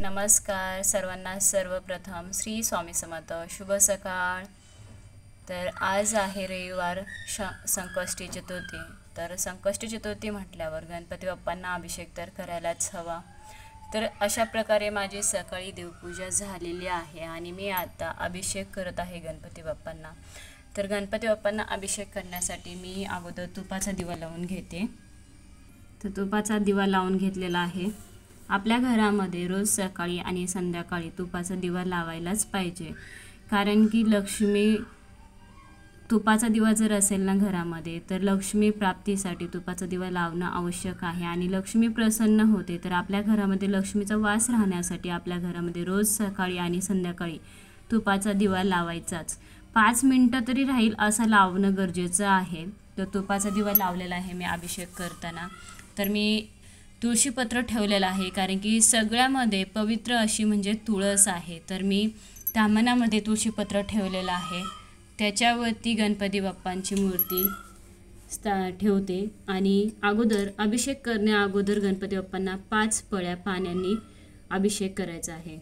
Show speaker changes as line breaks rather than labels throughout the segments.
नमस्कार सर्वांना। सर्वप्रथम श्री स्वामी समर्थ। शुभ सकाळ। तर आज आहे रविवार, संकष्टी चतुर्थी। तर संकष्टी चतुर्थी म्हटल्यावर गणपती बाप्पांना अभिषेक तर करायलाच हवा। तर अशा प्रकारे माझी सकाळी देवपूजा झालेली आहे आणि मी आता अभिषेक करत आहे गणपती बाप्पांना। तर गणपती बाप्पांना अभिषेक करण्यासाठी मी अगोदर तुपाचा दिवा लावून घेते। तर तुपाचा दिवा लावून घेतलेला आहे। आपल्या घरामध्ये रोज सकाळी आणि संध्याकाळी तुपाचा दिवा लावायलाच पाहिजे, कारण की लक्ष्मी तुपाचा दिवा जर असेल ना घरामध्ये तर लक्ष्मी प्राप्तीसाठी तुपाचा दिवा लावणं आवश्यक आहे आणि लक्ष्मी प्रसन्न होते। तर आपल्या घरामध्ये लक्ष्मीचा वास राहण्यासाठी आपल्या घरामध्ये रोज सकाळी आणि संध्याकाळी तुपाचा दिवा लावायचाच। 5 मिनिटं तरी राहील असं लावणं गरजेचं आहे। तर तुपाचा दिवा लावलेला आहे मी अभिषेक करताना। तर मी तुळशीपत्र ठेवलेलं आहे, कारण की सगळ्यामध्ये पवित्र अशी म्हणजे तुळस आहे। तर मी तामणामध्ये तुळशीपत्र ठेवलेलं आहे, त्याच्यावरती गणपती बाप्पांची मूर्ती ठेवते आणि अगोदर अभिषेक करण्या अगोदर गणपती बाप्पांना 5 पळ्या पाण्याने अभिषेक करायचा आहे।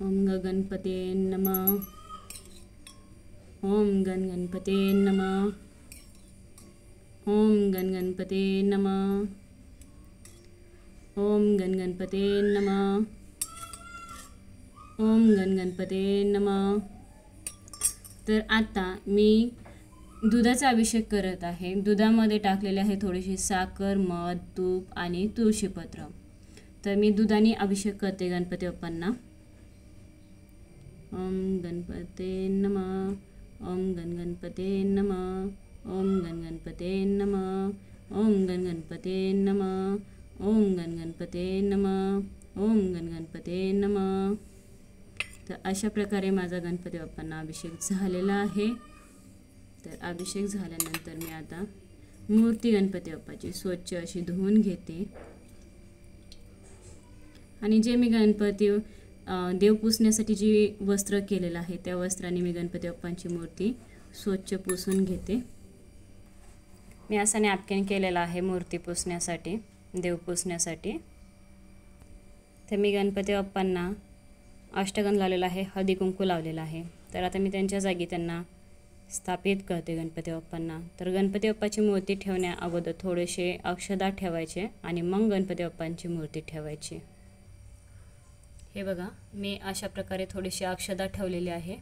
ओम गणपते नमः, ओम गणपते नमः, ओम गणपते नमः, ओम गणपते नमः, ओम गणपते नमः। तर आता मी दुधाचा अभिषेक करत आहे। दुधामध्ये टाकलेले आहे थोडीशी साखर, मध, तूप आणि तुळशीपत्र। तर मी दुधाने अभिषेक करते गणपती बाप्पांना। ओम गणपते नमः, ओम गणपते नमः, ओम गणपते नमः, ओम गणपते नमः, ओम गणपते नमः, ओम गणपते नमः। तर अशा प्रकारे माझा गणपती बाप्पांना अभिषेक झालेला आहे। तर अभिषेक झाल्यानंतर मी आता मूर्ती गणपती बाप्पाची स्वच्छ अशी धुवून घेते आणि जे मी गणपती देव पुसण्यासाठी जी वस्त्र केलेलं आहे त्या वस्त्राने मी गणपती बाप्पांची मूर्ती स्वच्छ पुसून घेते। मी असं नॅपकिन केलेला आहे मूर्ती पुसण्यासाठी, देव पुसण्यासाठी। तर मी गणपती बाप्पांना अष्टगंध लावलेला आहे, हळदी कुंकू लावलेला आहे। तर आता मी त्यांच्या जागी त्यांना स्थापित करते गणपती बाप्पांना। तर गणपती बाप्पाची मूर्ती ठेवण्या अगोदर थोडेसे अक्षदा ठेवायचे आणि मग गणपती बाप्पांची मूर्ती ठेवायची। हे बघा, मी अशा प्रकारे थोडीशी अक्षदा ठेवलेली आहे।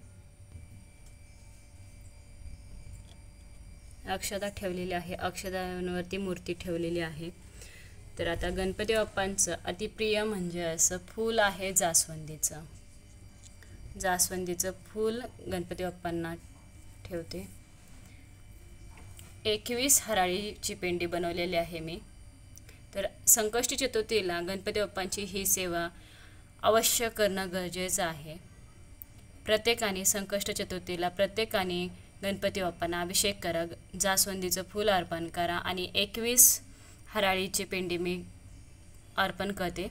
अक्षदा ठेवलेली आहे, अक्षदांवरती मूर्ती ठेवलेली आहे। तर आता गणपती बाप्पांचं अतिप्रिय म्हणजे असं फूल आहे जास्वंदीचं। जास्वंदीचं फूल गणपती बाप्पांना ठेवते। 21 हराळीची पेंडी बनवलेली आहे मी। तर संकष्टी चतुर्थीला गणपती बाप्पांची ही सेवा अवश्य करणं गरजेचं आहे। प्रत्येकाने संकष्ट चतुर्थीला प्रत्येकाने गणपती बाप्पांना अभिषेक करा, जास्वंदीचं फूल अर्पण करा आणि 21 हराळीची पेंडी मी अर्पण करते।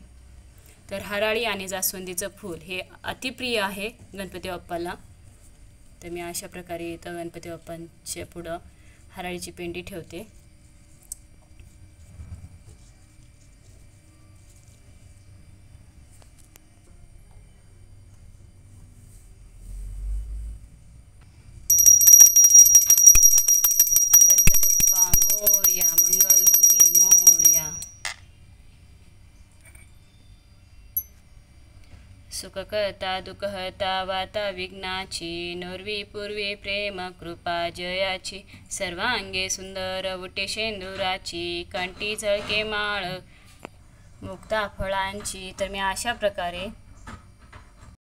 तर हराळी आणि जास्वंदीचं फूल हे अतिप्रिय आहे गणपती बाप्पाला। तर मी अशा प्रकारे इथं गणपती बाप्पांच्या पुढं हराळीची पेंडी ठेवते। गणपती बाप्पा मोरया, मंगलमूर्ती मोरया। सुखकर्ता दुःखहर्ता वार्ता विघ्नाची, नोर्वी पूर्वी प्रेम कृपा जयाची, सर्वांगे सुंदर उटे शेंदुराची, कंठी झळके माळ मुक्ता फळांची। तर मी अशा प्रकारे